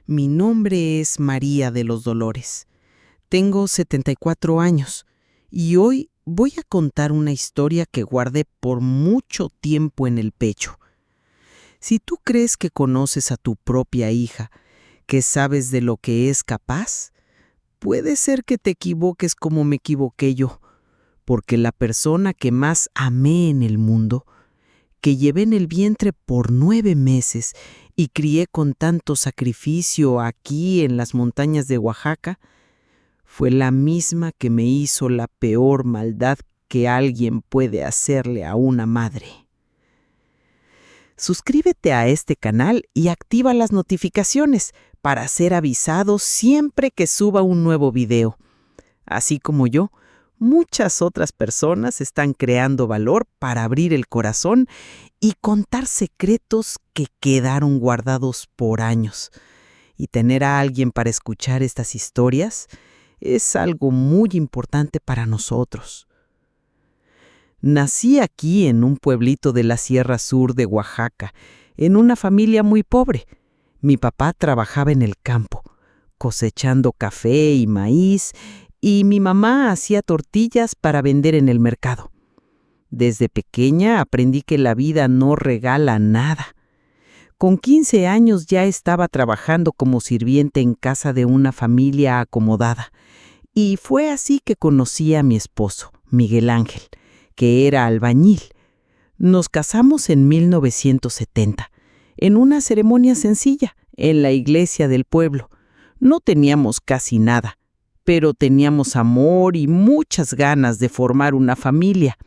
Mi nombre es María de los Dolores. Tengo 74 años y hoy voy a contar una historia que guardé por mucho tiempo en el pecho. Si tú crees que conoces a tu propia hija, que sabes de lo que es capaz, puede ser que te equivoques como me equivoqué yo, porque la persona que más amé en el mundo, que llevé en el vientre por 9 meses y crié con tanto sacrificio aquí en las montañas de Oaxaca, fue la misma que me hizo la peor maldad que alguien puede hacerle a una madre. Suscríbete a este canal y activa las notificaciones para ser avisado siempre que suba un nuevo video. Así como yo, muchas otras personas están creando valor para abrir el corazón y contar secretos que quedaron guardados por años. Y tener a alguien para escuchar estas historias es algo muy importante para nosotros. Nací aquí en un pueblito de la Sierra Sur de Oaxaca, en una familia muy pobre. Mi papá trabajaba en el campo, cosechando café y maíz, y mi mamá hacía tortillas para vender en el mercado. Desde pequeña aprendí que la vida no regala nada. Con 15 años ya estaba trabajando como sirviente en casa de una familia acomodada, y fue así que conocí a mi esposo, Miguel Ángel, que era albañil. Nos casamos en 1970, en una ceremonia sencilla, en la iglesia del pueblo. No teníamos casi nada, pero teníamos amor y muchas ganas de formar una familia.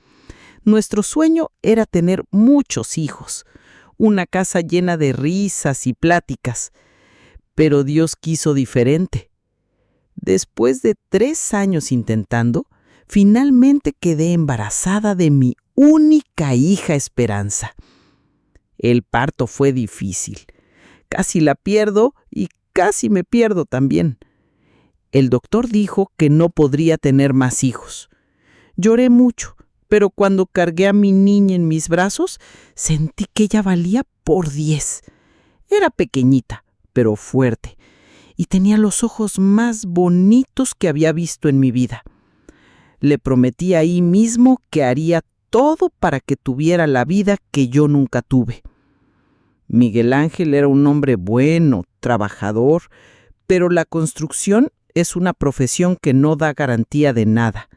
Nuestro sueño era tener muchos hijos, una casa llena de risas y pláticas. Pero Dios quiso diferente. Después de 3 años intentando, finalmente quedé embarazada de mi única hija Esperanza. El parto fue difícil. Casi la pierdo y casi me pierdo también. El doctor dijo que no podría tener más hijos. Lloré mucho, pero cuando cargué a mi niña en mis brazos, sentí que ella valía por 10. Era pequeñita, pero fuerte, y tenía los ojos más bonitos que había visto en mi vida. Le prometí ahí mismo que haría todo para que tuviera la vida que yo nunca tuve. Miguel Ángel era un hombre bueno, trabajador, pero la construcción es una profesión que no da garantía de nada.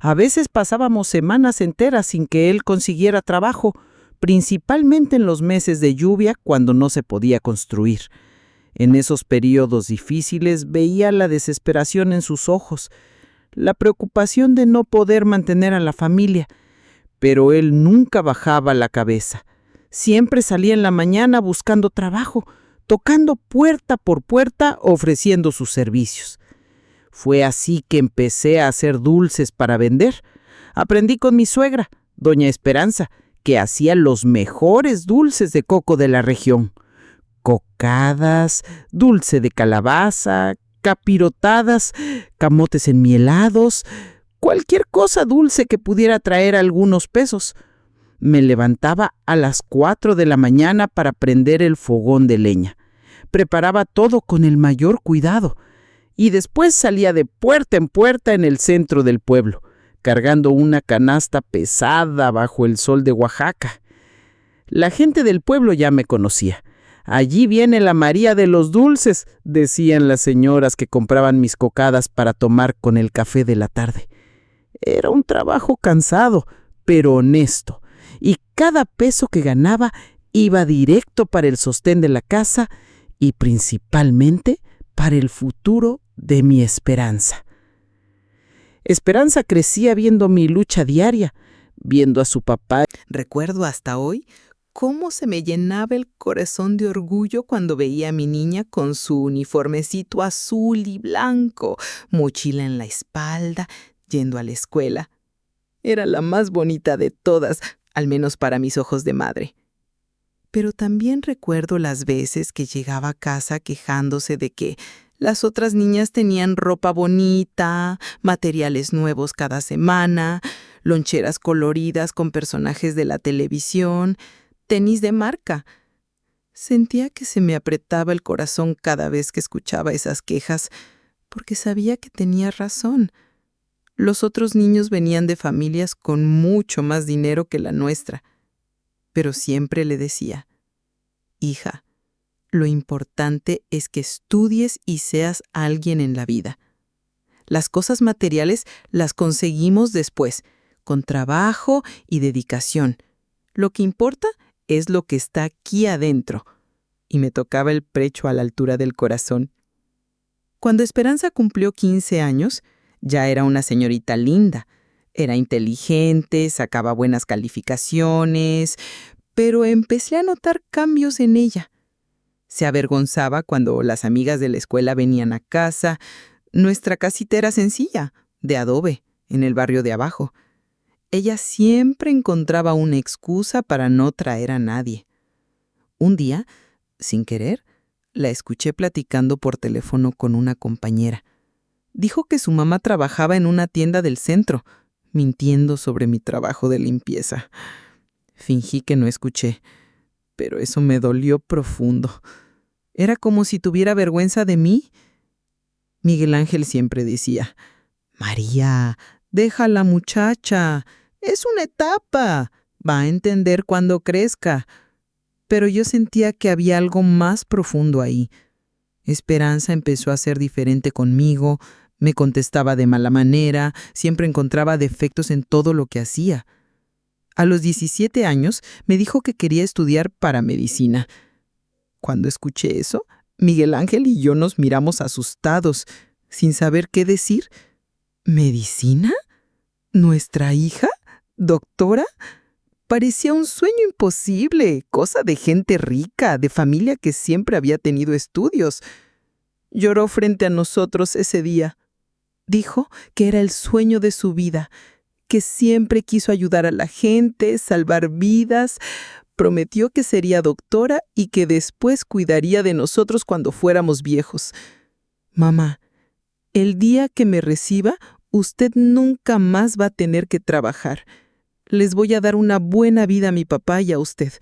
A veces pasábamos semanas enteras sin que él consiguiera trabajo, principalmente en los meses de lluvia cuando no se podía construir. En esos periodos difíciles veía la desesperación en sus ojos, la preocupación de no poder mantener a la familia, pero él nunca bajaba la cabeza. Siempre salía en la mañana buscando trabajo, tocando puerta por puerta, ofreciendo sus servicios. Fue así que empecé a hacer dulces para vender. Aprendí con mi suegra, doña Esperanza, que hacía los mejores dulces de coco de la región. Cocadas, dulce de calabaza, capirotadas, camotes enmielados, cualquier cosa dulce que pudiera traer algunos pesos. Me levantaba a las 4 de la mañana para prender el fogón de leña. Preparaba todo con el mayor cuidado y después salía de puerta en puerta en el centro del pueblo, cargando una canasta pesada bajo el sol de Oaxaca. La gente del pueblo ya me conocía. «Allí viene la María de los dulces», decían las señoras que compraban mis cocadas para tomar con el café de la tarde. Era un trabajo cansado, pero honesto, y cada peso que ganaba iba directo para el sostén de la casa y principalmente para el futuro de mi Esperanza. Esperanza crecía viendo mi lucha diaria, viendo a su papá. Recuerdo hasta hoy cómo se me llenaba el corazón de orgullo cuando veía a mi niña con su uniformecito azul y blanco, mochila en la espalda, yendo a la escuela. Era la más bonita de todas, al menos para mis ojos de madre. Pero también recuerdo las veces que llegaba a casa quejándose de que las otras niñas tenían ropa bonita, materiales nuevos cada semana, loncheras coloridas con personajes de la televisión, tenis de marca. Sentía que se me apretaba el corazón cada vez que escuchaba esas quejas, porque sabía que tenía razón. Los otros niños venían de familias con mucho más dinero que la nuestra, pero siempre le decía: hija, lo importante es que estudies y seas alguien en la vida. Las cosas materiales las conseguimos después, con trabajo y dedicación. Lo que importa es lo que está aquí adentro. Y me tocaba el pecho a la altura del corazón. Cuando Esperanza cumplió 15 años, ya era una señorita linda. Era inteligente, sacaba buenas calificaciones, pero empecé a notar cambios en ella. Se avergonzaba cuando las amigas de la escuela venían a casa. Nuestra casita era sencilla, de adobe, en el barrio de abajo. Ella siempre encontraba una excusa para no traer a nadie. Un día, sin querer, la escuché platicando por teléfono con una compañera. Dijo que su mamá trabajaba en una tienda del centro, mintiendo sobre mi trabajo de limpieza. Fingí que no escuché, pero eso me dolió profundo. Era como si tuviera vergüenza de mí. Miguel Ángel siempre decía: María, deja a la muchacha, es una etapa, va a entender cuando crezca. Pero yo sentía que había algo más profundo ahí. Esperanza empezó a ser diferente conmigo, me contestaba de mala manera, siempre encontraba defectos en todo lo que hacía. A los 17 años me dijo que quería estudiar para medicina. Cuando escuché eso, Miguel Ángel y yo nos miramos asustados, sin saber qué decir. ¿Medicina? ¿Nuestra hija? ¿Doctora? Parecía un sueño imposible, cosa de gente rica, de familia que siempre había tenido estudios. Lloró frente a nosotros ese día. Dijo que era el sueño de su vida, que siempre quiso ayudar a la gente, salvar vidas. Prometió que sería doctora y que después cuidaría de nosotros cuando fuéramos viejos. Mamá, el día que me reciba, usted nunca más va a tener que trabajar. Les voy a dar una buena vida a mi papá y a usted.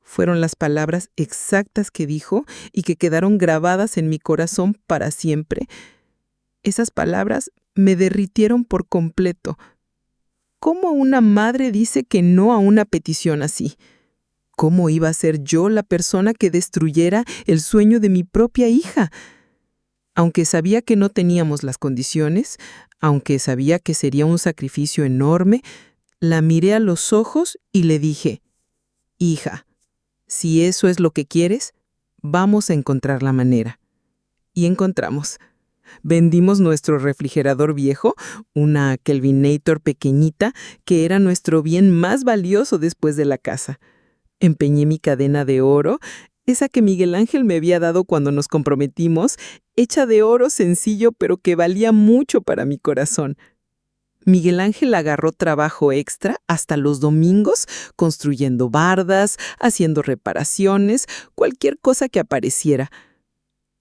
Fueron las palabras exactas que dijo y que quedaron grabadas en mi corazón para siempre. Esas palabras me derritieron por completo. ¿Cómo una madre dice que no a una petición así? ¿Cómo iba a ser yo la persona que destruyera el sueño de mi propia hija? Aunque sabía que no teníamos las condiciones, aunque sabía que sería un sacrificio enorme, la miré a los ojos y le dije: hija, si eso es lo que quieres, vamos a encontrar la manera. Y encontramos. Vendimos nuestro refrigerador viejo, una Kelvinator pequeñita, que era nuestro bien más valioso después de la casa. Empeñé mi cadena de oro, esa que Miguel Ángel me había dado cuando nos comprometimos, hecha de oro sencillo pero que valía mucho para mi corazón. Miguel Ángel agarró trabajo extra hasta los domingos, construyendo bardas, haciendo reparaciones, cualquier cosa que apareciera.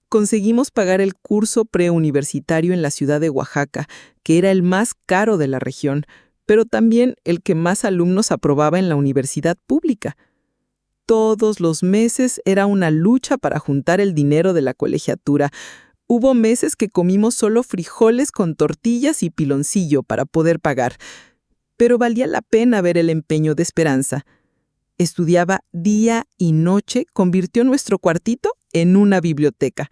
Conseguimos pagar el curso preuniversitario en la ciudad de Oaxaca, que era el más caro de la región, pero también el que más alumnos aprobaba en la universidad pública. Todos los meses era una lucha para juntar el dinero de la colegiatura. Hubo meses que comimos solo frijoles con tortillas y piloncillo para poder pagar. Pero valía la pena ver el empeño de Esperanza. Estudiaba día y noche, convirtió nuestro cuartito en una biblioteca.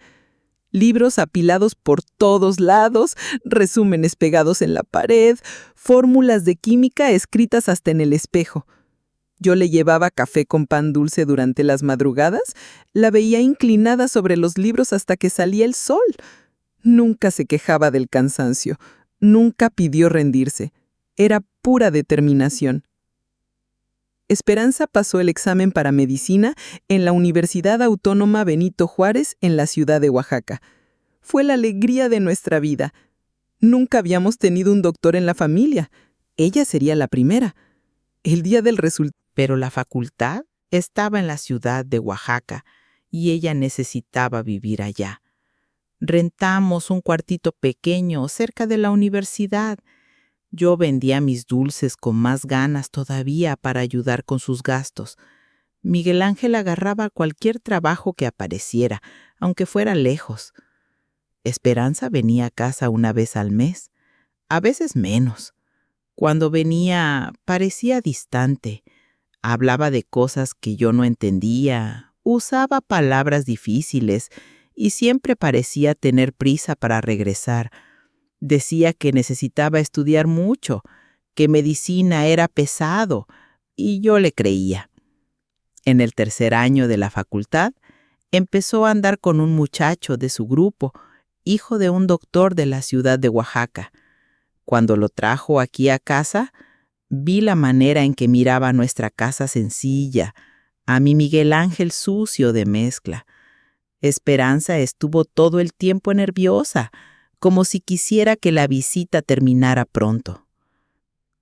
Libros apilados por todos lados, resúmenes pegados en la pared, fórmulas de química escritas hasta en el espejo. Yo le llevaba café con pan dulce durante las madrugadas, la veía inclinada sobre los libros hasta que salía el sol. Nunca se quejaba del cansancio, nunca pidió rendirse. Era pura determinación. Esperanza pasó el examen para medicina en la Universidad Autónoma Benito Juárez en la ciudad de Oaxaca. Fue la alegría de nuestra vida. Nunca habíamos tenido un doctor en la familia. Ella sería la primera. El día del resultado. Pero la facultad estaba en la ciudad de Oaxaca y ella necesitaba vivir allá. Rentamos un cuartito pequeño cerca de la universidad. Yo vendía mis dulces con más ganas todavía para ayudar con sus gastos. Miguel Ángel agarraba cualquier trabajo que apareciera, aunque fuera lejos. Esperanza venía a casa una vez al mes, a veces menos. Cuando venía, parecía distante. Hablaba de cosas que yo no entendía, usaba palabras difíciles y siempre parecía tener prisa para regresar. Decía que necesitaba estudiar mucho, que medicina era pesado, y yo le creía. En el tercer año de la facultad, empezó a andar con un muchacho de su grupo, hijo de un doctor de la ciudad de Oaxaca. Cuando lo trajo aquí a casa, vi la manera en que miraba nuestra casa sencilla, a mi Miguel Ángel sucio de mezcla. Esperanza estuvo todo el tiempo nerviosa, como si quisiera que la visita terminara pronto.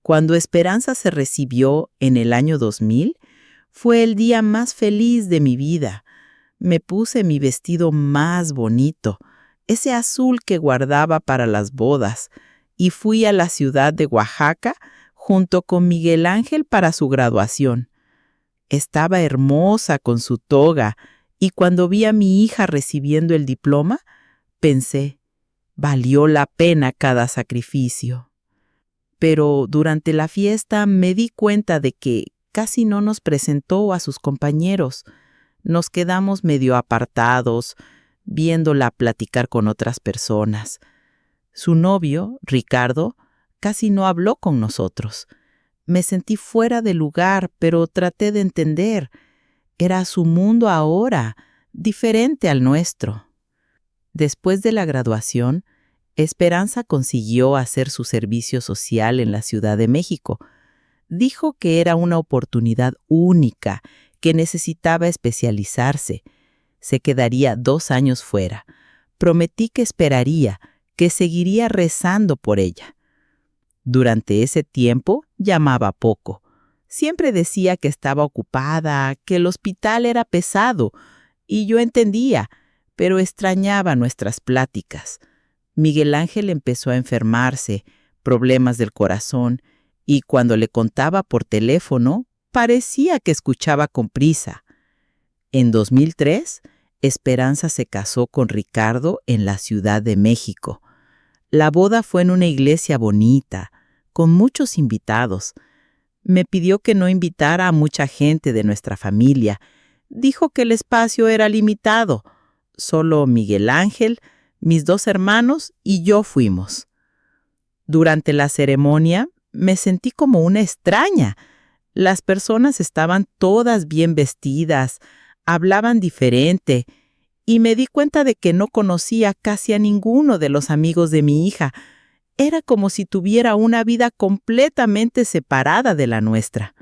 Cuando Esperanza se recibió en el año 2000, fue el día más feliz de mi vida. Me puse mi vestido más bonito, ese azul que guardaba para las bodas, y fui a la ciudad de Oaxaca junto con Miguel Ángel para su graduación. Estaba hermosa con su toga, y cuando vi a mi hija recibiendo el diploma, pensé, valió la pena cada sacrificio. Pero durante la fiesta me di cuenta de que casi no nos presentó a sus compañeros. Nos quedamos medio apartados, viéndola platicar con otras personas. Su novio, Ricardo, casi no habló con nosotros. Me sentí fuera de lugar, pero traté de entender. Era su mundo ahora, diferente al nuestro. Después de la graduación, Esperanza consiguió hacer su servicio social en la Ciudad de México. Dijo que era una oportunidad única, que necesitaba especializarse. Se quedaría 2 años fuera. Prometí que esperaría, que seguiría rezando por ella. Durante ese tiempo llamaba poco. Siempre decía que estaba ocupada, que el hospital era pesado, y yo entendía, pero extrañaba nuestras pláticas. Miguel Ángel empezó a enfermarse, problemas del corazón, y cuando le contaba por teléfono, parecía que escuchaba con prisa. En 2003, Esperanza se casó con Ricardo en la Ciudad de México. La boda fue en una iglesia bonita, con muchos invitados. Me pidió que no invitara a mucha gente de nuestra familia. Dijo que el espacio era limitado. Solo Miguel Ángel, mis 2 hermanos y yo fuimos. Durante la ceremonia me sentí como una extraña. Las personas estaban todas bien vestidas, hablaban diferente, y me di cuenta de que no conocía casi a ninguno de los amigos de mi hija. Era como si tuviera una vida completamente separada de la nuestra.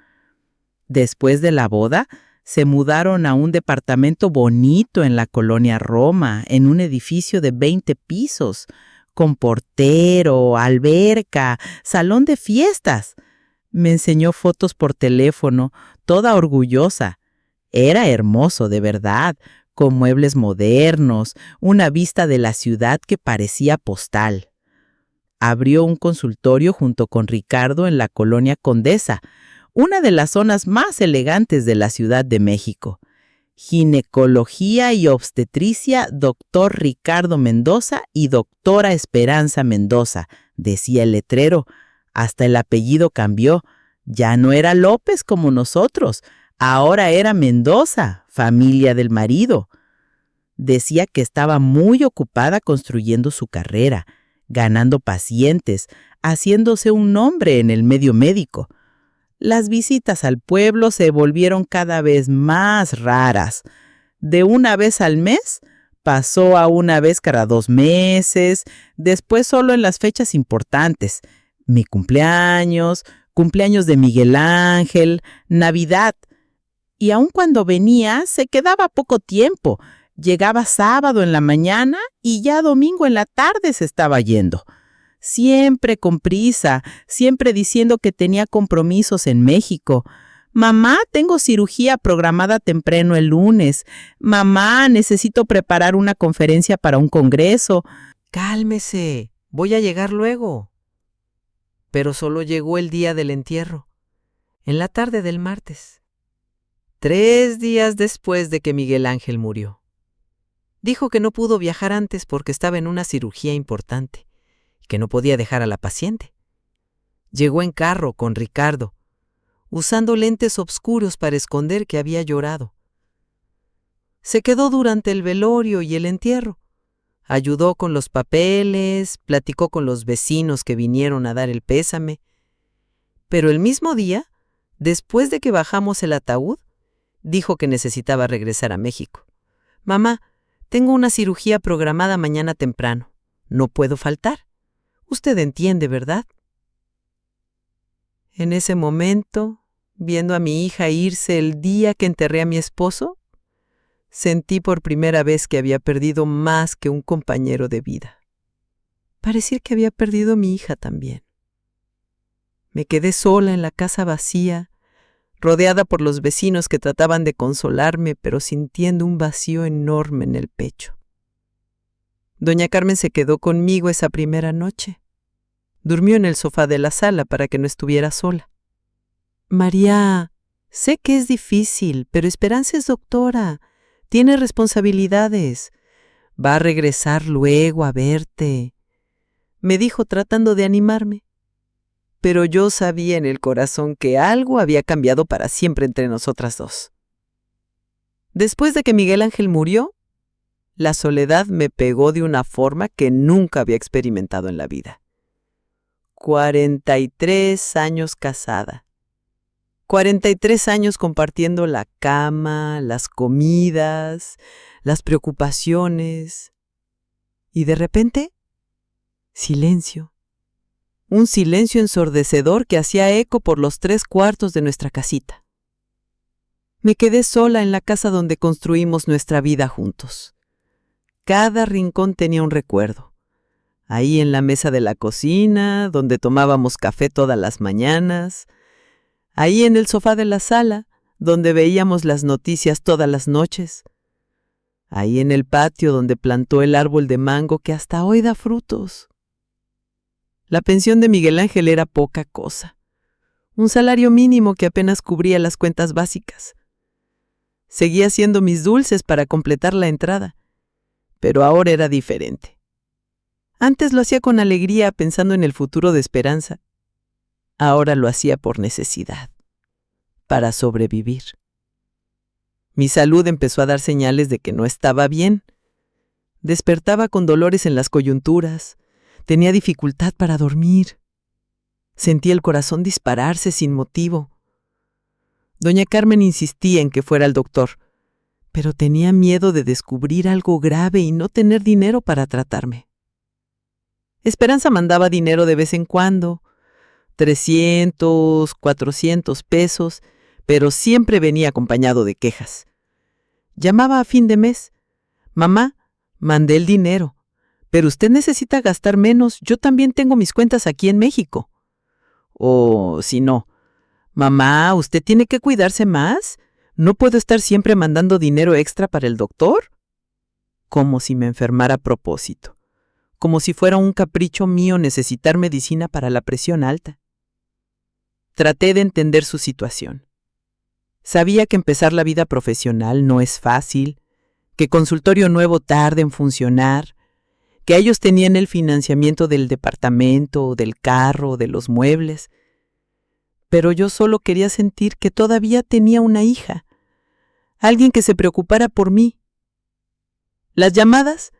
Después de la boda, se mudaron a un departamento bonito en la colonia Roma, en un edificio de 20 pisos, con portero, alberca, salón de fiestas. Me enseñó fotos por teléfono, toda orgullosa. Era hermoso, de verdad, con muebles modernos, una vista de la ciudad que parecía postal. Abrió un consultorio junto con Ricardo en la colonia Condesa, una de las zonas más elegantes de la Ciudad de México. Ginecología y obstetricia, doctor Ricardo Mendoza y doctora Esperanza Mendoza, decía el letrero. Hasta el apellido cambió. Ya no era López como nosotros, ahora era Mendoza, familia del marido. Decía que estaba muy ocupada construyendo su carrera, ganando pacientes, haciéndose un nombre en el medio médico. Las visitas al pueblo se volvieron cada vez más raras. De una vez al mes, pasó a una vez cada 2 meses, después solo en las fechas importantes. Mi cumpleaños, cumpleaños de Miguel Ángel, Navidad. Y aun cuando venía, se quedaba poco tiempo. Llegaba sábado en la mañana y ya domingo en la tarde se estaba yendo. Siempre con prisa, siempre diciendo que tenía compromisos en México. Mamá, tengo cirugía programada temprano el lunes. Mamá, necesito preparar una conferencia para un congreso. Cálmese, voy a llegar luego. Pero solo llegó el día del entierro, en la tarde del martes. 3 días después de que Miguel Ángel murió. Dijo que no pudo viajar antes porque estaba en una cirugía importante y que no podía dejar a la paciente. Llegó en carro con Ricardo, usando lentes oscuros para esconder que había llorado. Se quedó durante el velorio y el entierro. Ayudó con los papeles, platicó con los vecinos que vinieron a dar el pésame. Pero el mismo día, después de que bajamos el ataúd, dijo que necesitaba regresar a México. «Mamá, tengo una cirugía programada mañana temprano. No puedo faltar. Usted entiende, ¿verdad?» En ese momento, viendo a mi hija irse el día que enterré a mi esposo, sentí por primera vez que había perdido más que un compañero de vida. Parecía que había perdido a mi hija también. Me quedé sola en la casa vacía, rodeada por los vecinos que trataban de consolarme, pero sintiendo un vacío enorme en el pecho. Doña Carmen se quedó conmigo esa primera noche. Durmió en el sofá de la sala para que no estuviera sola. «María, sé que es difícil, pero Esperanza es doctora. Tiene responsabilidades. Va a regresar luego a verte», me dijo tratando de animarme. Pero yo sabía en el corazón que algo había cambiado para siempre entre nosotras dos. Después de que Miguel Ángel murió, la soledad me pegó de una forma que nunca había experimentado en la vida. 43 años casada. 43 años compartiendo la cama, las comidas, las preocupaciones. Y de repente, silencio. Un silencio ensordecedor que hacía eco por los 3/4 de nuestra casita. Me quedé sola en la casa donde construimos nuestra vida juntos. Cada rincón tenía un recuerdo. Ahí en la mesa de la cocina, donde tomábamos café todas las mañanas. Ahí en el sofá de la sala, donde veíamos las noticias todas las noches. Ahí en el patio donde plantó el árbol de mango que hasta hoy da frutos. La pensión de Miguel Ángel era poca cosa. Un salario mínimo que apenas cubría las cuentas básicas. Seguía haciendo mis dulces para completar la entrada, pero ahora era diferente. Antes lo hacía con alegría pensando en el futuro de Esperanza. Ahora lo hacía por necesidad, para sobrevivir. Mi salud empezó a dar señales de que no estaba bien. Despertaba con dolores en las coyunturas. Tenía dificultad para dormir. Sentía el corazón dispararse sin motivo. Doña Carmen insistía en que fuera al doctor, pero tenía miedo de descubrir algo grave y no tener dinero para tratarme. Esperanza mandaba dinero de vez en cuando, 300, 400 pesos, pero siempre venía acompañado de quejas. Llamaba a fin de mes. «Mamá, mandé el dinero, pero usted necesita gastar menos. Yo también tengo mis cuentas aquí en México». O si no, «Mamá, usted tiene que cuidarse más. ¿No puedo estar siempre mandando dinero extra para el doctor?». Como si me enfermara a propósito. Como si fuera un capricho mío necesitar medicina para la presión alta. Traté de entender su situación. Sabía que empezar la vida profesional no es fácil, que consultorio nuevo tarda en funcionar, que ellos tenían el financiamiento del departamento, del carro, de los muebles. Pero yo solo quería sentir que todavía tenía una hija, alguien que se preocupara por mí. Las llamadas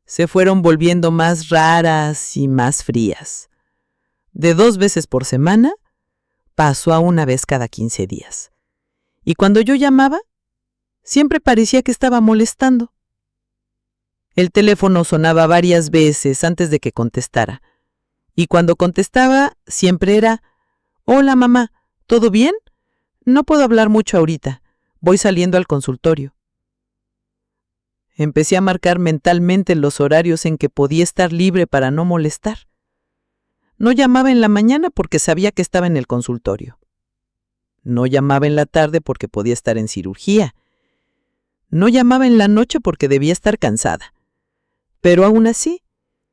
se fueron volviendo más raras y más frías. De 2 veces por semana, pasó a 1 vez cada 15 días. Y cuando yo llamaba, siempre parecía que estaba molestando. El teléfono sonaba varias veces antes de que contestara. Y cuando contestaba, siempre era: «Hola, mamá, ¿todo bien? No puedo hablar mucho ahorita. Voy saliendo al consultorio». Empecé a marcar mentalmente los horarios en que podía estar libre para no molestar. No llamaba en la mañana porque sabía que estaba en el consultorio. No llamaba en la tarde porque podía estar en cirugía. No llamaba en la noche porque debía estar cansada. Pero aún así,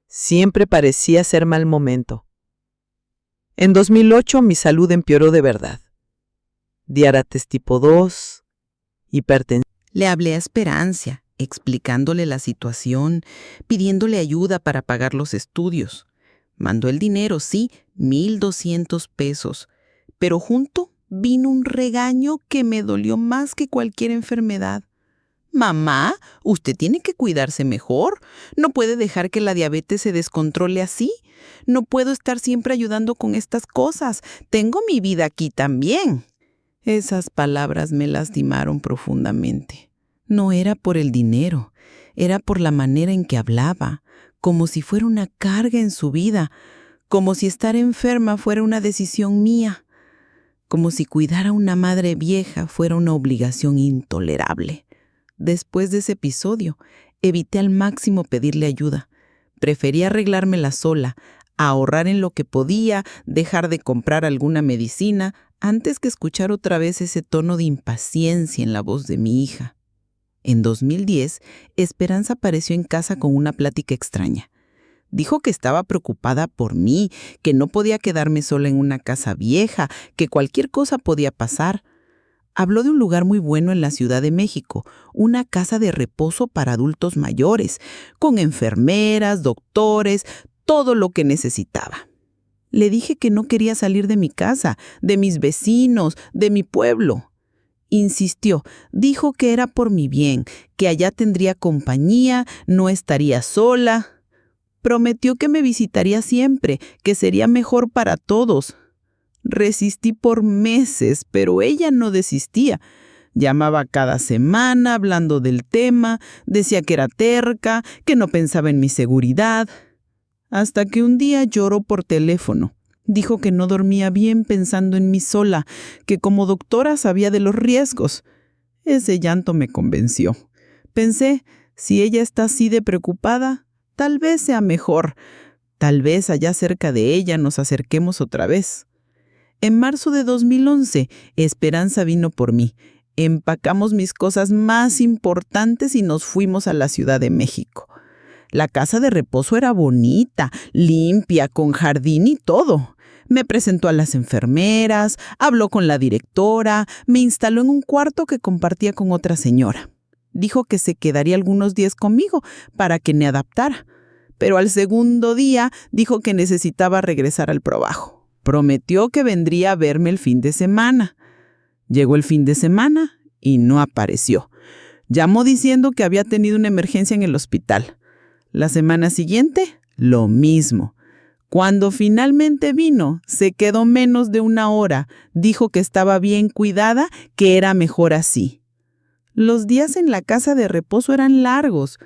siempre parecía ser mal momento. En 2008 mi salud empeoró de verdad. Diabetes tipo 2, hipertensión. Le hablé a Esperanza, explicándole la situación, pidiéndole ayuda para pagar los estudios. Mandó el dinero, sí, 1,200 pesos, pero junto vino un regaño que me dolió más que cualquier enfermedad. Mamá, usted tiene que cuidarse mejor. No puede dejar que la diabetes se descontrole así. No puedo estar siempre ayudando con estas cosas. Tengo mi vida aquí también. Esas palabras me lastimaron profundamente. No era por el dinero, era por la manera en que hablaba, como si fuera una carga en su vida, como si estar enferma fuera una decisión mía, como si cuidar a una madre vieja fuera una obligación intolerable. Después de ese episodio, evité al máximo pedirle ayuda. Preferí arreglármela sola, ahorrar en lo que podía, dejar de comprar alguna medicina, antes que escuchar otra vez ese tono de impaciencia en la voz de mi hija. En 2010, Esperanza apareció en casa con una plática extraña. Dijo que estaba preocupada por mí, que no podía quedarme sola en una casa vieja, que cualquier cosa podía pasar. Habló de un lugar muy bueno en la Ciudad de México, una casa de reposo para adultos mayores, con enfermeras, doctores, todo lo que necesitaba. Le dije que no quería salir de mi casa, de mis vecinos, de mi pueblo. Insistió, dijo que era por mi bien, que allá tendría compañía, no estaría sola. Prometió que me visitaría siempre, que sería mejor para todos. Resistí por meses, pero ella no desistía. Llamaba cada semana hablando del tema, decía que era terca, que no pensaba en mi seguridad. Hasta que un día lloró por teléfono. Dijo que no dormía bien pensando en mí sola, que como doctora sabía de los riesgos. Ese llanto me convenció. Pensé, si ella está así de preocupada, tal vez sea mejor. Tal vez allá cerca de ella nos acerquemos otra vez. En marzo de 2011, Esperanza vino por mí. Empacamos mis cosas más importantes y nos fuimos a la Ciudad de México. La casa de reposo era bonita, limpia, con jardín y todo. Me presentó a las enfermeras, habló con la directora, me instaló en un cuarto que compartía con otra señora. Dijo que se quedaría algunos días conmigo para que me adaptara. Pero al segundo día dijo que necesitaba regresar al trabajo. Prometió que vendría a verme el fin de semana. Llegó el fin de semana y no apareció. Llamó diciendo que había tenido una emergencia en el hospital. La semana siguiente, lo mismo. Cuando finalmente vino, se quedó menos de 1 hora. Dijo que estaba bien cuidada, que era mejor así. Los días en la casa de reposo eran largos.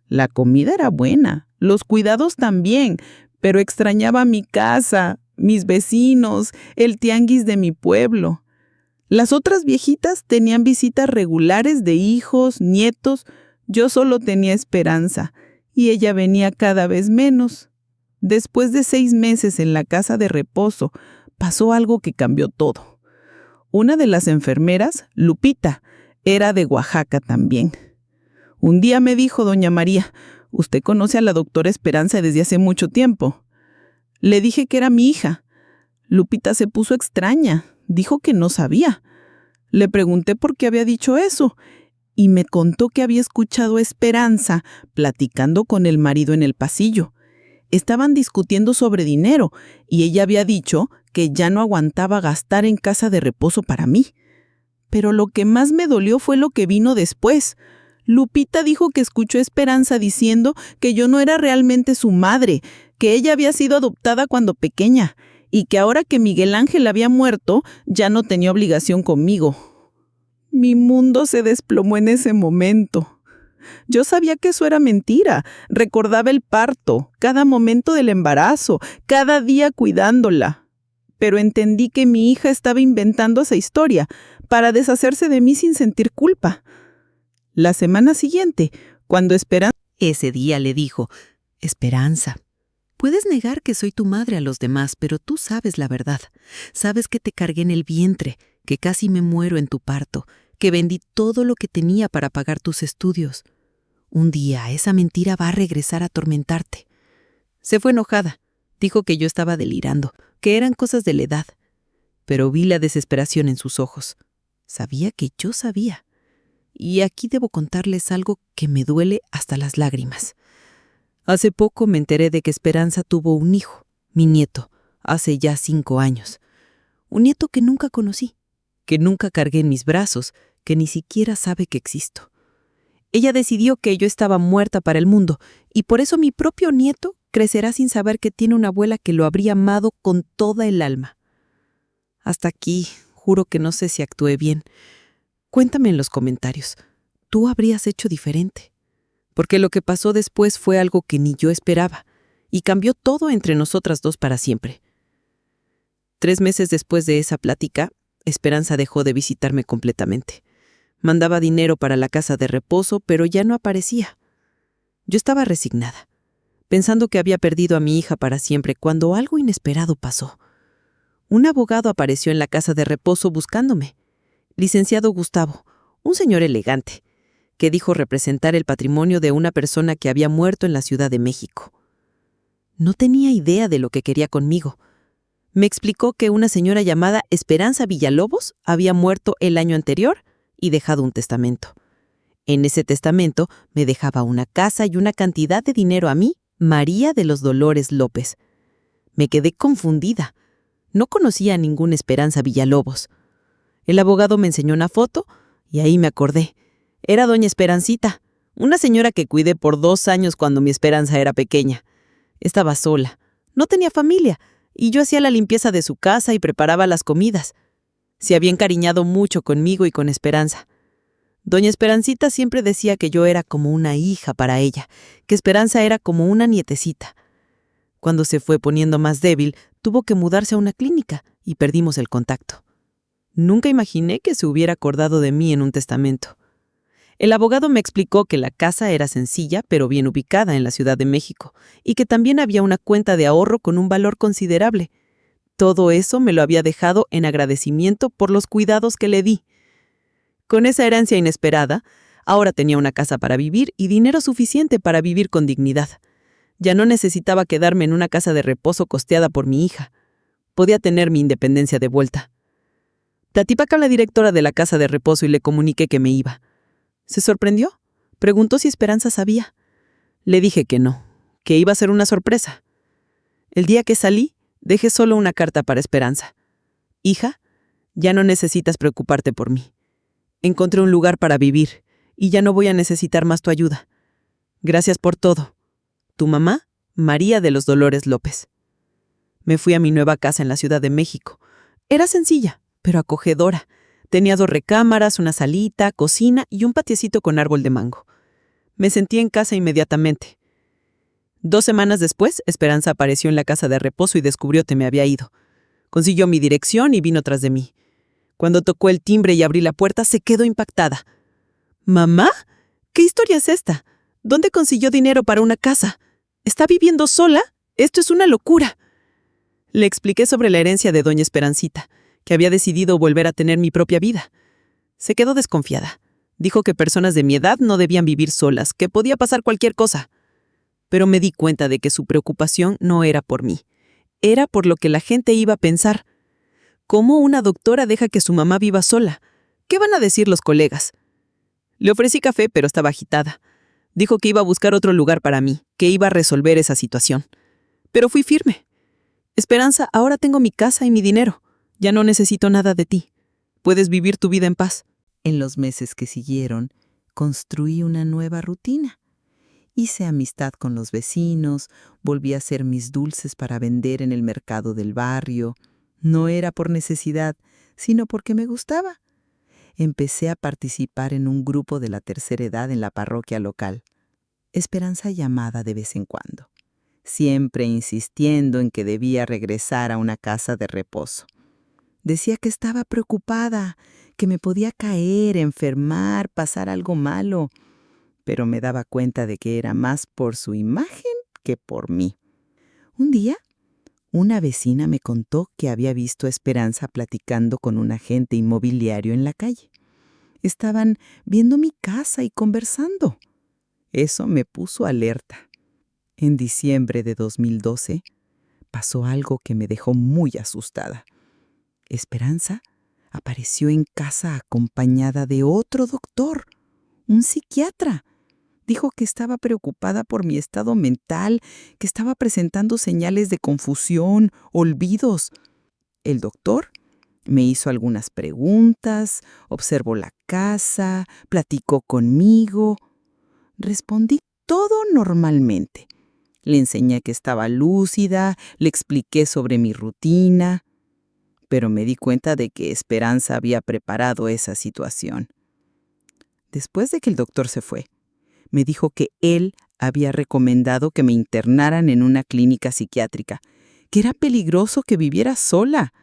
La comida era buena, los cuidados también, pero extrañaba mi casa, mis vecinos, el tianguis de mi pueblo. Las otras viejitas tenían visitas regulares de hijos, nietos. Yo solo tenía Esperanza, y ella venía cada vez menos. Después de 6 meses en la casa de reposo, pasó algo que cambió todo. Una de las enfermeras, Lupita, era de Oaxaca también. Un día me dijo doña María, «Usted conoce a la doctora Esperanza desde hace mucho tiempo». Le dije que era mi hija. Lupita se puso extraña, dijo que no sabía. Le pregunté por qué había dicho eso y me contó que había escuchado a Esperanza platicando con el marido en el pasillo. Estaban discutiendo sobre dinero y ella había dicho que ya no aguantaba gastar en casa de reposo para mí. Pero lo que más me dolió fue lo que vino después. Lupita dijo que escuchó a Esperanza diciendo que yo no era realmente su madre, que ella había sido adoptada cuando pequeña y que ahora que Miguel Ángel había muerto ya no tenía obligación conmigo. Mi mundo se desplomó en ese momento. Yo sabía que eso era mentira. Recordaba el parto, cada momento del embarazo, cada día cuidándola. Pero entendí que mi hija estaba inventando esa historia para deshacerse de mí sin sentir culpa. La semana siguiente, cuando Esperanza... Ese día le dijo, «Esperanza, puedes negar que soy tu madre a los demás, pero tú sabes la verdad. Sabes que te cargué en el vientre, que casi me muero en tu parto, que vendí todo lo que tenía para pagar tus estudios. Un día esa mentira va a regresar a atormentarte». Se fue enojada. Dijo que yo estaba delirando, que eran cosas de la edad. Pero vi la desesperación en sus ojos. Sabía que yo sabía. Y aquí debo contarles algo que me duele hasta las lágrimas. Hace poco me enteré de que Esperanza tuvo un hijo, mi nieto, hace ya 5 años. Un nieto que nunca conocí, que nunca cargué en mis brazos, que ni siquiera sabe que existo. Ella decidió que yo estaba muerta para el mundo, y por eso mi propio nieto crecerá sin saber que tiene una abuela que lo habría amado con toda el alma. Hasta aquí, juro que no sé si actué bien. Cuéntame en los comentarios, ¿tú habrías hecho diferente? Porque lo que pasó después fue algo que ni yo esperaba, y cambió todo entre nosotras dos para siempre. 3 meses después de esa plática, Esperanza dejó de visitarme completamente. Mandaba dinero para la casa de reposo, pero ya no aparecía. Yo estaba resignada, pensando que había perdido a mi hija para siempre, cuando algo inesperado pasó. Un abogado apareció en la casa de reposo buscándome. Licenciado Gustavo, un señor elegante, que dijo representar el patrimonio de una persona que había muerto en la Ciudad de México. No tenía idea de lo que quería conmigo. Me explicó que una señora llamada Esperanza Villalobos había muerto el año anterior y dejado un testamento. En ese testamento me dejaba una casa y una cantidad de dinero a mí, María de los Dolores López. Me quedé confundida. No conocía a ninguna Esperanza Villalobos. El abogado me enseñó una foto y ahí me acordé. Era doña Esperancita, una señora que cuidé por 2 años cuando mi Esperanza era pequeña. Estaba sola, no tenía familia, y yo hacía la limpieza de su casa y preparaba las comidas. Se había encariñado mucho conmigo y con Esperanza. Doña Esperancita siempre decía que yo era como una hija para ella, que Esperanza era como una nietecita. Cuando se fue poniendo más débil, tuvo que mudarse a una clínica y perdimos el contacto. Nunca imaginé que se hubiera acordado de mí en un testamento. El abogado me explicó que la casa era sencilla, pero bien ubicada en la Ciudad de México, y que también había una cuenta de ahorro con un valor considerable. Todo eso me lo había dejado en agradecimiento por los cuidados que le di. Con esa herencia inesperada, ahora tenía una casa para vivir y dinero suficiente para vivir con dignidad. Ya no necesitaba quedarme en una casa de reposo costeada por mi hija. Podía tener mi independencia de vuelta. Platí con la directora de la casa de reposo y le comuniqué que me iba. ¿Se sorprendió? Preguntó si Esperanza sabía. Le dije que no, que iba a ser una sorpresa. El día que salí, dejé solo una carta para Esperanza. Hija, ya no necesitas preocuparte por mí. Encontré un lugar para vivir y ya no voy a necesitar más tu ayuda. Gracias por todo. Tu mamá, María de los Dolores López. Me fui a mi nueva casa en la Ciudad de México. Era sencilla, pero acogedora. Tenía 2 recámaras, una salita, cocina y un patiecito con árbol de mango. Me sentí en casa inmediatamente. 2 semanas después, Esperanza apareció en la casa de reposo y descubrió que me había ido. Consiguió mi dirección y vino tras de mí. Cuando tocó el timbre y abrí la puerta, se quedó impactada. ¿Mamá? ¿Qué historia es esta? ¿Dónde consiguió dinero para una casa? ¿Está viviendo sola? Esto es una locura. Le expliqué sobre la herencia de doña Esperancita, que había decidido volver a tener mi propia vida. Se quedó desconfiada. Dijo que personas de mi edad no debían vivir solas, que podía pasar cualquier cosa. Pero me di cuenta de que su preocupación no era por mí. Era por lo que la gente iba a pensar. ¿Cómo una doctora deja que su mamá viva sola? ¿Qué van a decir los colegas? Le ofrecí café, pero estaba agitada. Dijo que iba a buscar otro lugar para mí, que iba a resolver esa situación. Pero fui firme. Esperanza, ahora tengo mi casa y mi dinero. Ya no necesito nada de ti. Puedes vivir tu vida en paz. En los meses que siguieron, construí una nueva rutina. Hice amistad con los vecinos, volví a hacer mis dulces para vender en el mercado del barrio. No era por necesidad, sino porque me gustaba. Empecé a participar en un grupo de la tercera edad en la parroquia local. Esperanza llamaba de vez en cuando, siempre insistiendo en que debía regresar a una casa de reposo. Decía que estaba preocupada, que me podía caer, enfermar, pasar algo malo, pero me daba cuenta de que era más por su imagen que por mí. Un día, una vecina me contó que había visto a Esperanza platicando con un agente inmobiliario en la calle. Estaban viendo mi casa y conversando. Eso me puso alerta. En diciembre de 2012, pasó algo que me dejó muy asustada. Esperanza apareció en casa acompañada de otro doctor. Un psiquiatra. Dijo que estaba preocupada por mi estado mental, que estaba presentando señales de confusión, olvidos. El doctor me hizo algunas preguntas, observó la casa, platicó conmigo. Respondí todo normalmente. Le enseñé que estaba lúcida, le expliqué sobre mi rutina, pero me di cuenta de que Esperanza había preparado esa situación. Después de que el doctor se fue, me dijo que él había recomendado que me internaran en una clínica psiquiátrica, que era peligroso que viviera sola.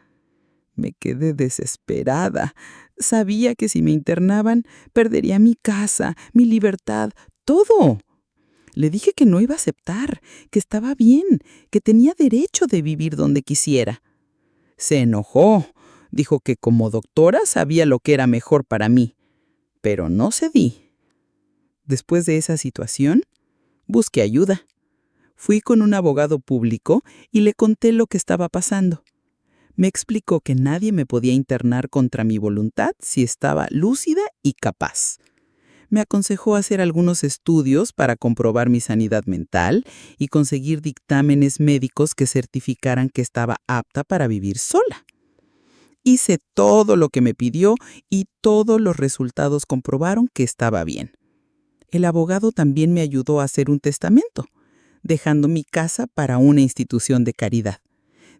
Me quedé desesperada. Sabía que si me internaban, perdería mi casa, mi libertad, todo. Le dije que no iba a aceptar, que estaba bien, que tenía derecho de vivir donde quisiera. Se enojó. Dijo que como doctora sabía lo que era mejor para mí, pero no cedí. Después de esa situación, busqué ayuda. Fui con un abogado público y le conté lo que estaba pasando. Me explicó que nadie me podía internar contra mi voluntad si estaba lúcida y capaz. Me aconsejó hacer algunos estudios para comprobar mi sanidad mental y conseguir dictámenes médicos que certificaran que estaba apta para vivir sola. Hice todo lo que me pidió y todos los resultados comprobaron que estaba bien. El abogado también me ayudó a hacer un testamento, dejando mi casa para una institución de caridad.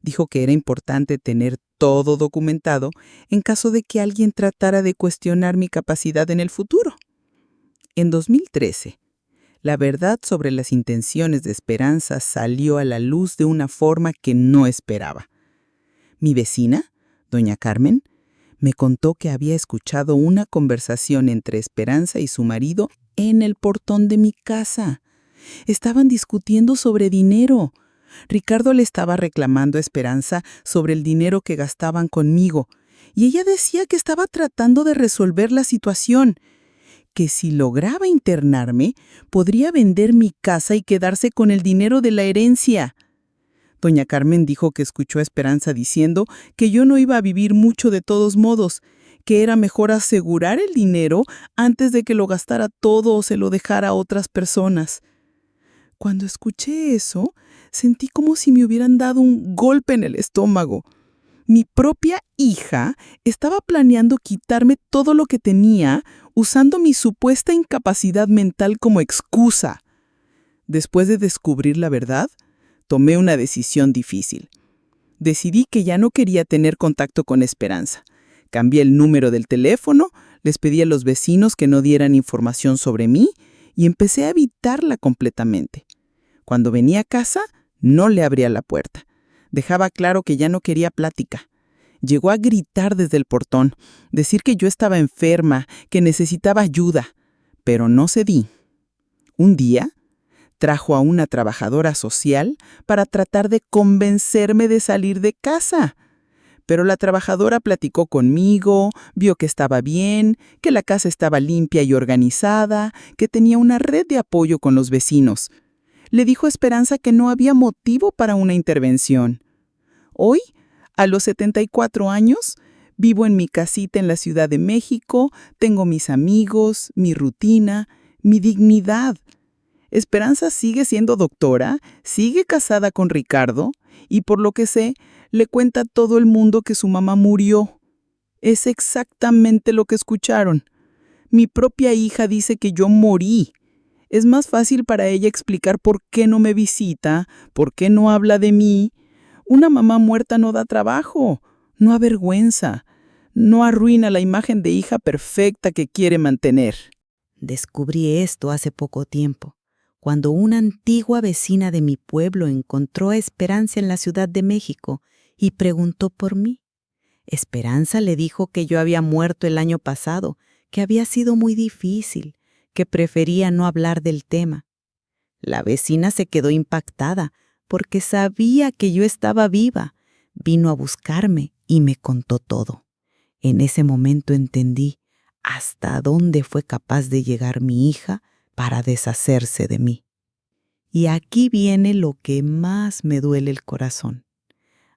Dijo que era importante tener todo documentado en caso de que alguien tratara de cuestionar mi capacidad en el futuro. En 2013, la verdad sobre las intenciones de Esperanza salió a la luz de una forma que no esperaba. Mi vecina, doña Carmen, me contó que había escuchado una conversación entre Esperanza y su marido en el portón de mi casa. Estaban discutiendo sobre dinero. Ricardo le estaba reclamando a Esperanza sobre el dinero que gastaban conmigo, y ella decía que estaba tratando de resolver la situación, que si lograba internarme, podría vender mi casa y quedarse con el dinero de la herencia. Doña Carmen dijo que escuchó a Esperanza diciendo que yo no iba a vivir mucho de todos modos, que era mejor asegurar el dinero antes de que lo gastara todo o se lo dejara a otras personas. Cuando escuché eso, sentí como si me hubieran dado un golpe en el estómago. Mi propia hija estaba planeando quitarme todo lo que tenía usando mi supuesta incapacidad mental como excusa. Después de descubrir la verdad, tomé una decisión difícil. Decidí que ya no quería tener contacto con Esperanza. Cambié el número del teléfono, les pedí a los vecinos que no dieran información sobre mí y empecé a evitarla completamente. Cuando venía a casa, no le abría la puerta. Dejaba claro que ya no quería plática. Llegó a gritar desde el portón, decir que yo estaba enferma, que necesitaba ayuda, pero no cedí. Un día, trajo a una trabajadora social para tratar de convencerme de salir de casa. Pero la trabajadora platicó conmigo, vio que estaba bien, que la casa estaba limpia y organizada, que tenía una red de apoyo con los vecinos. Le dijo a Esperanza que no había motivo para una intervención. Hoy, a los 74 años, vivo en mi casita en la Ciudad de México, tengo mis amigos, mi rutina, mi dignidad. Esperanza sigue siendo doctora, sigue casada con Ricardo y por lo que sé, le cuenta a todo el mundo que su mamá murió. Es exactamente lo que escucharon. Mi propia hija dice que yo morí. Es más fácil para ella explicar por qué no me visita, por qué no habla de mí. Una mamá muerta no da trabajo, no avergüenza, no arruina la imagen de hija perfecta que quiere mantener. Descubrí esto hace poco tiempo, cuando una antigua vecina de mi pueblo encontró a Esperanza en la Ciudad de México y preguntó por mí. Esperanza le dijo que yo había muerto el año pasado, que había sido muy difícil, que prefería no hablar del tema. La vecina se quedó impactada porque sabía que yo estaba viva. Vino a buscarme y me contó todo. En ese momento entendí hasta dónde fue capaz de llegar mi hija para deshacerse de mí. Y aquí viene lo que más me duele el corazón.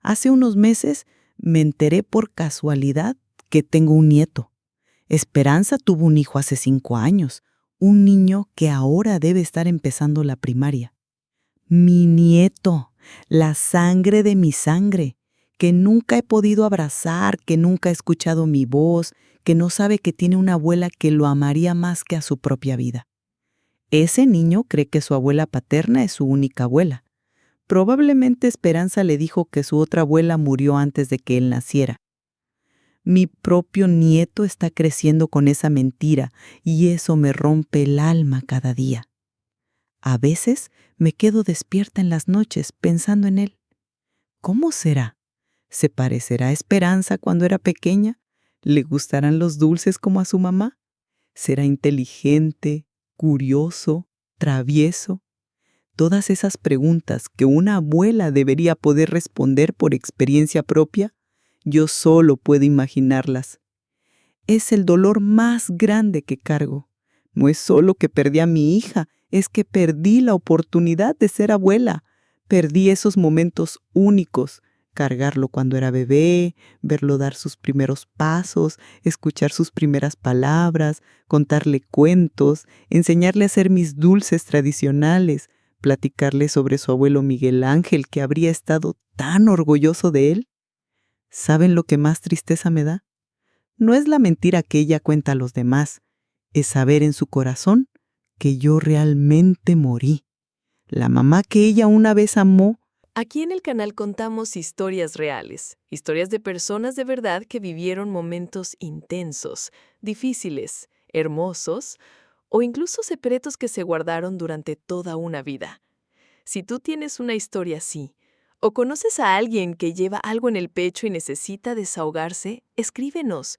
Hace unos meses me enteré por casualidad que tengo un nieto. Esperanza tuvo un hijo hace 5 años, un niño que ahora debe estar empezando la primaria. Mi nieto, la sangre de mi sangre, que nunca he podido abrazar, que nunca ha escuchado mi voz, que no sabe que tiene una abuela que lo amaría más que a su propia vida. Ese niño cree que su abuela paterna es su única abuela. Probablemente Esperanza le dijo que su otra abuela murió antes de que él naciera. Mi propio nieto está creciendo con esa mentira y eso me rompe el alma cada día. A veces me quedo despierta en las noches pensando en él. ¿Cómo será? ¿Se parecerá a Esperanza cuando era pequeña? ¿Le gustarán los dulces como a su mamá? ¿Será inteligente, curioso, travieso? Todas esas preguntas que una abuela debería poder responder por experiencia propia, yo solo puedo imaginarlas. Es el dolor más grande que cargo. No es solo que perdí a mi hija, es que perdí la oportunidad de ser abuela. Perdí esos momentos únicos, cargarlo cuando era bebé, verlo dar sus primeros pasos, escuchar sus primeras palabras, contarle cuentos, enseñarle a hacer mis dulces tradicionales, platicarle sobre su abuelo Miguel Ángel, que habría estado tan orgulloso de él. ¿Saben lo que más tristeza me da? No es la mentira que ella cuenta a los demás, es saber en su corazón que yo realmente morí. La mamá que ella una vez amó. Aquí en el canal contamos historias reales, historias de personas de verdad que vivieron momentos intensos, difíciles, hermosos o incluso secretos que se guardaron durante toda una vida. Si tú tienes una historia así, o conoces a alguien que lleva algo en el pecho y necesita desahogarse, escríbenos.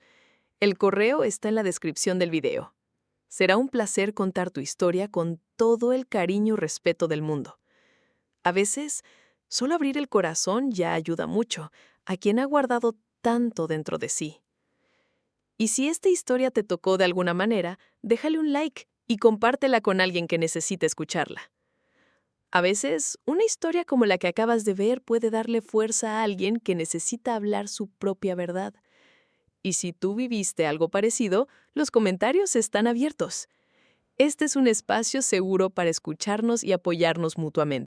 El correo está en la descripción del video. Será un placer contar tu historia con todo el cariño y respeto del mundo. A veces, solo abrir el corazón ya ayuda mucho a quien ha guardado tanto dentro de sí. Y si esta historia te tocó de alguna manera, déjale un like y compártela con alguien que necesite escucharla. A veces, una historia como la que acabas de ver puede darle fuerza a alguien que necesita hablar su propia verdad. Y si tú viviste algo parecido, los comentarios están abiertos. Este es un espacio seguro para escucharnos y apoyarnos mutuamente.